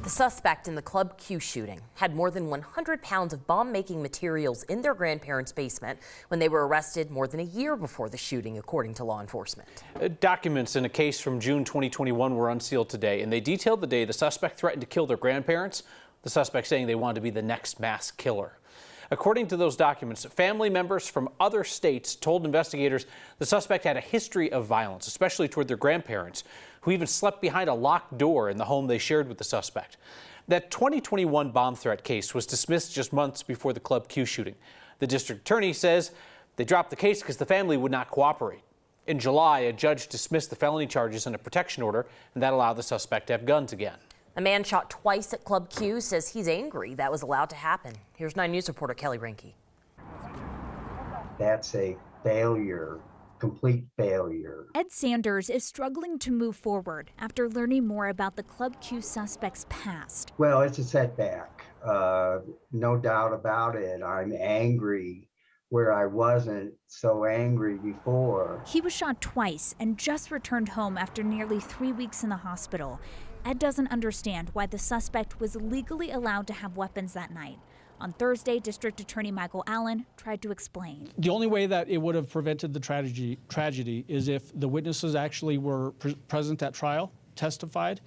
The suspect in the Club Q shooting had more than 100 pounds of bomb-making materials in their grandparents' basement when they were arrested more than a year before the shooting, according to law enforcement. Documents in a case from June 2021 were unsealed today, and they detailed the day the suspect threatened to kill their grandparents, the suspect saying they wanted to be the next mass killer. According to those documents, family members from other states told investigators the suspect had a history of violence, especially toward their grandparents, who even slept behind a locked door in the home they shared with the suspect. That 2021 bomb threat case was dismissed just months before the Club Q shooting. The district attorney says they dropped the case because the family would not cooperate. In July, a judge dismissed the felony charges in a protection order, and that allowed the suspect to have guns again. A man shot twice at Club Q says he's angry that was allowed to happen. Here's 9 News reporter Kelly Rinke. That's a failure, complete failure. Ed Sanders is struggling to move forward after learning more about the Club Q suspect's past. Well, it's a setback, no doubt about it. I'm angry where I wasn't so angry before. He was shot twice and just returned home after nearly 3 weeks in the hospital. Ed doesn't understand why the suspect was legally allowed to have weapons that night. On Thursday, District Attorney Michael Allen tried to explain. The only way that it would have prevented the tragedy is if the witnesses actually were present at trial, testified,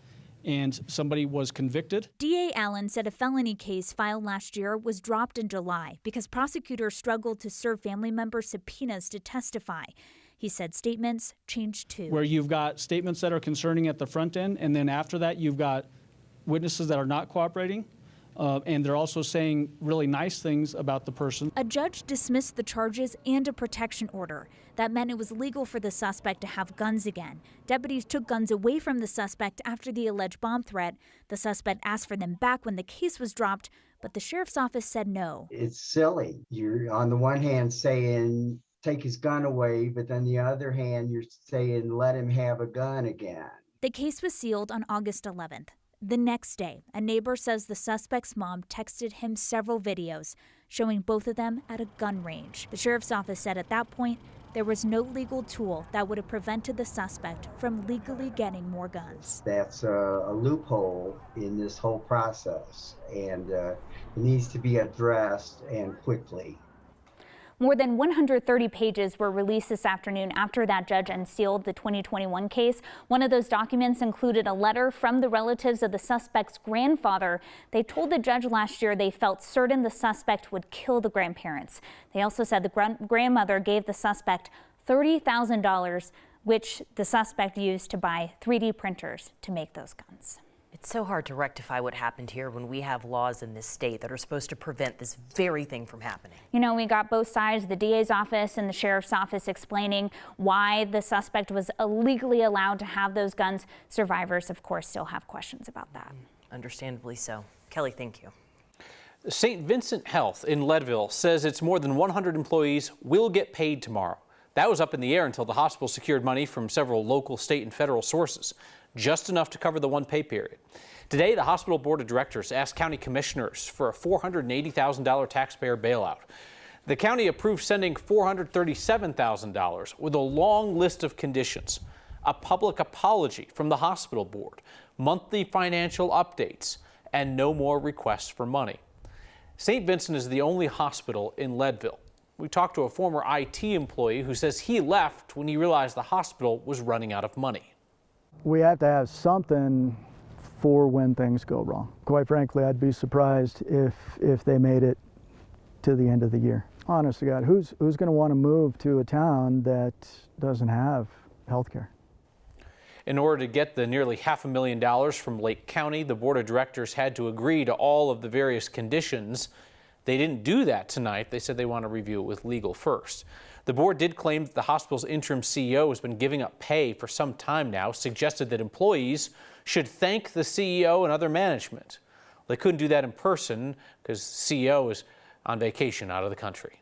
and somebody was convicted. DA Allen said a felony case filed last year was dropped in July because prosecutors struggled to serve family members subpoenas to testify. He said statements changed too. Where you've got statements that are concerning at the front end, and then after that you've got witnesses that are not cooperating, and they're also saying really nice things about the person. A judge dismissed the charges and a protection order. That meant it was legal for the suspect to have guns again. Deputies took guns away from the suspect after the alleged bomb threat. The suspect asked for them back when the case was dropped, but the sheriff's office said no. It's silly. You're on the one hand saying take his gun away, but then the other hand you're saying let him have a gun again. The case was sealed on August 11th. The next day, a neighbor says the suspect's mom texted him several videos showing both of them at a gun range. The sheriff's office said at that point there was no legal tool that would have prevented the suspect from legally getting more guns. That's a loophole in this whole process, and it needs to be addressed and quickly. More than 130 pages were released this afternoon after that judge unsealed the 2021 case. One of those documents included a letter from the relatives of the suspect's grandfather. They told the judge last year they felt certain the suspect would kill the grandparents. They also said the grandmother gave the suspect $30,000, which the suspect used to buy 3D printers to make those guns. It's so hard to rectify what happened here when we have laws in this state that are supposed to prevent this very thing from happening. You know, we got both sides, the DA's office and the sheriff's office, explaining why the suspect was illegally allowed to have those guns. Survivors, of course, still have questions about that. Understandably so. Kelly, thank you. St. Vincent Health in Leadville says its more than 100 employees will get paid tomorrow. That was up in the air until the hospital secured money from several local, state, and federal sources, just enough to cover the one pay period. Today, the hospital board of directors asked county commissioners for a $480,000 taxpayer bailout. The county approved sending $437,000 with a long list of conditions, a public apology from the hospital board, monthly financial updates, and no more requests for money. St. Vincent is the only hospital in Leadville. We talked to a former IT employee who says he left when he realized the hospital was running out of money. We have to have something for when things go wrong. Quite frankly, I'd be surprised if they made it to the end of the year. Honest to God, who's going to want to move to a town that doesn't have health care? In order to get the nearly $500,000 from Lake County, the board of directors had to agree to all of the various conditions. They didn't do that tonight. They said they want to review it with legal first. The board did claim that the hospital's interim CEO has been giving up pay for some time now, suggested that employees should thank the CEO and other management. They couldn't do that in person because the CEO is on vacation out of the country.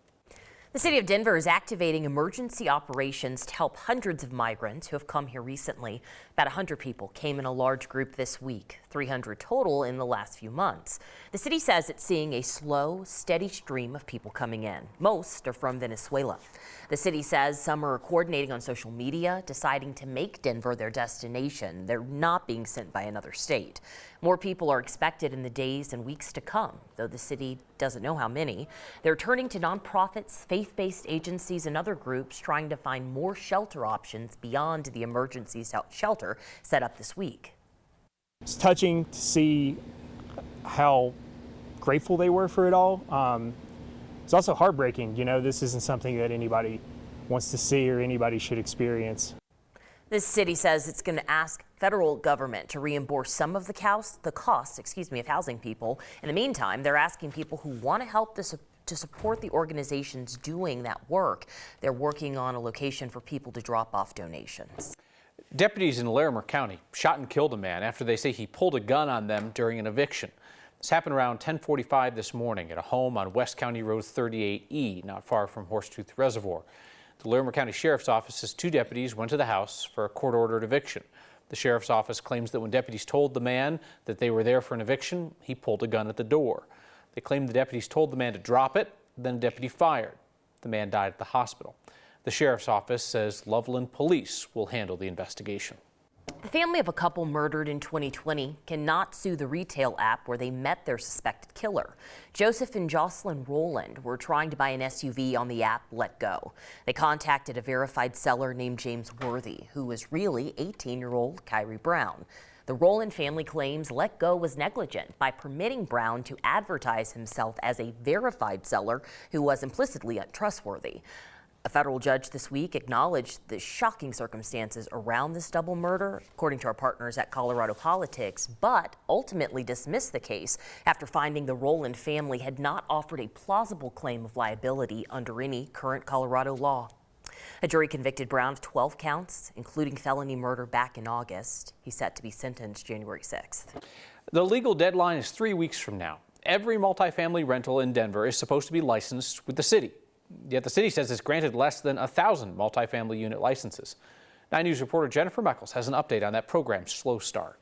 The city of Denver is activating emergency operations to help hundreds of migrants who have come here recently. About 100 people came in a large group this week, 300 total in the last few months. The city says it's seeing a slow, steady stream of people coming in. Most are from Venezuela. The city says some are coordinating on social media, deciding to make Denver their destination. They're not being sent by another state. More people are expected in the days and weeks to come, though the city doesn't know how many. They're turning to nonprofits, faith-based agencies, and other groups trying to find more shelter options beyond the emergency shelter set up this week. It's touching to see how grateful they were for it all. It's also heartbreaking. You know, this isn't something that anybody wants to see or anybody should experience. The city says it's going to ask federal government to reimburse some of the cost of housing people. In the meantime, they're asking people who want to help to support the organizations doing that work. They're working on a location for people to drop off donations. Deputies in Larimer County shot and killed a man after they say he pulled a gun on them during an eviction. This happened around 10:45 this morning at a home on West County Road 38E, not far from Horsetooth Reservoir. The Larimer County Sheriff's Office says 2 deputies went to the house for a court-ordered eviction. The Sheriff's Office claims that when deputies told the man that they were there for an eviction, he pulled a gun at the door. They claim the deputies told the man to drop it, then a deputy fired. The man died at the hospital. The Sheriff's Office says Loveland Police will handle the investigation. The family of a couple murdered in 2020 cannot sue the retail app where they met their suspected killer. Joseph and Jocelyn Rowland were trying to buy an SUV on the app Let Go. They contacted a verified seller named James Worthy, who was really 18-year-old Kyrie Brown. The Rowland family claims Let Go was negligent by permitting Brown to advertise himself as a verified seller who was implicitly untrustworthy. A federal judge this week acknowledged the shocking circumstances around this double murder, according to our partners at Colorado Politics, but ultimately dismissed the case after finding the Rowland family had not offered a plausible claim of liability under any current Colorado law. A jury convicted Brown of 12 counts, including felony murder back in August. He's set to be sentenced January 6th. The legal deadline is 3 weeks from now. Every multifamily rental in Denver is supposed to be licensed with the city. Yet the city says it's granted less than 1,000 multifamily unit licenses. 9 News reporter Jennifer Meckles has an update on that program's slow start.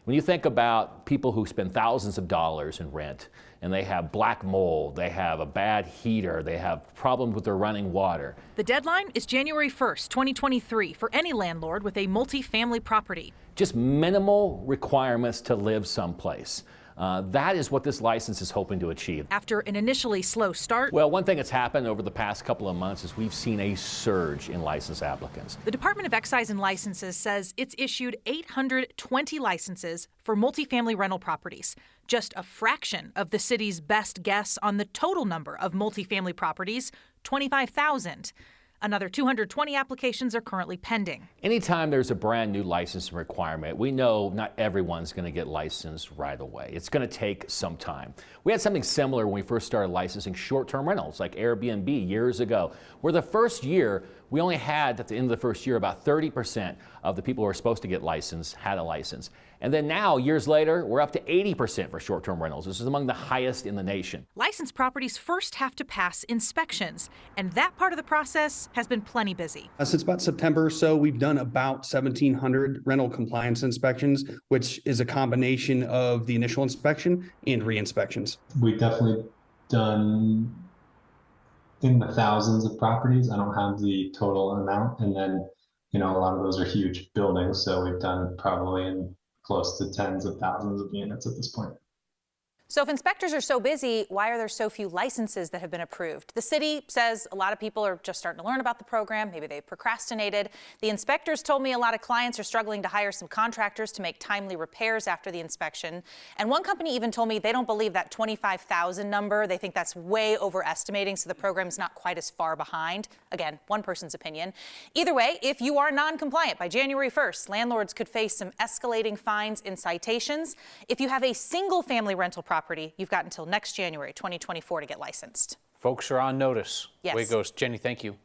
When you think about people who spend thousands of dollars in rent and they have black mold, they have a bad heater, they have problems with their running water. The deadline is January 1st, 2023 for any landlord with a multifamily property. Just minimal requirements to live someplace. That is what this license is hoping to achieve. After an initially slow start, well, one thing that's happened over the past couple of months is we've seen a surge in license applicants. The Department of Excise and Licenses says it's issued 820 licenses for multifamily rental properties, just a fraction of the city's best guess on the total number of multifamily properties, 25,000. Another 220 applications are currently pending. Anytime there's a brand new licensing requirement, we know not everyone's going to get licensed right away. It's going to take some time. We had something similar when we first started licensing short-term rentals like Airbnb years ago, where the first year we only had, at the end of the first year, about 30% of the people who were supposed to get licensed had a license. And then now, years later, we're up to 80% for short-term rentals. This is among the highest in the nation. Licensed properties first have to pass inspections, and that part of the process has been plenty busy. Since about September or so, we've done about 1,700 rental compliance inspections, which is a combination of the initial inspection and re-inspections. We've definitely done in the thousands of properties. I don't have the total amount. And then, a lot of those are huge buildings. So we've done probably in close to tens of thousands of units at this point. So if inspectors are so busy, why are there so few licenses that have been approved? The city says a lot of people are just starting to learn about the program. Maybe they procrastinated. The inspectors told me a lot of clients are struggling to hire some contractors to make timely repairs after the inspection. And one company even told me they don't believe that 25,000 number. They think that's way overestimating, so the program's not quite as far behind. Again, one person's opinion. Either way, if you are non-compliant by January 1st, landlords could face some escalating fines and citations. If you have a single-family rental property, you've got until next January 2024 to get licensed. Folks are on notice. Yes. Way goes. Jenny, thank you.